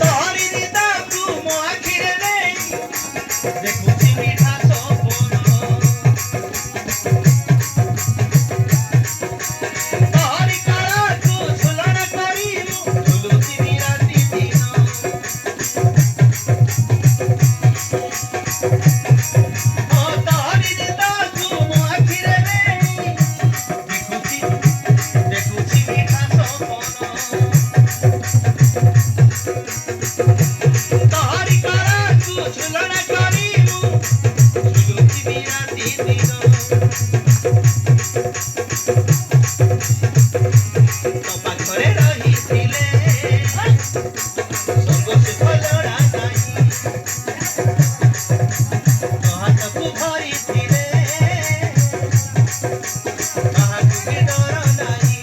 तोहरी दिदा तू मो आखिरे रे देखुची मिठा सपन तोहरी काला तू झुलना करिलु झुलुची राती दिन ओ तोहरी दिदा तू मो आखिरे रे देखुची मिठा सपन तोहरी काला तू झुलना करिलु झुलुची राती दिन तो पाखरे रहिथिले संग सुख लोड़ा नाही तो हाथकु धरिथिले काहाकु भी डर नाही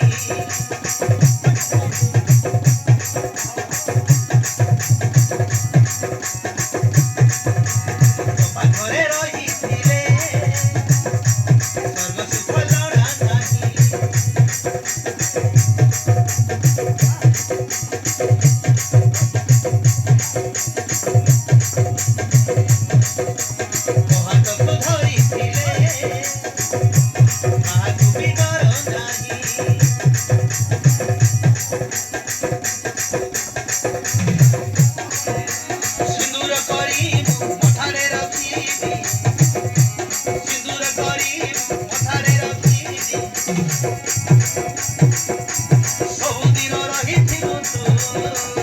तो पाखरे रहिथिले संग सुख लोड़ा नाही तो हाथकु धरिथिले काहाकु भी डर नाही सिंदूर करी मथारे रखिबी सिंदूर करी मथारे रखिबी सबुदिन रहिथिबु तू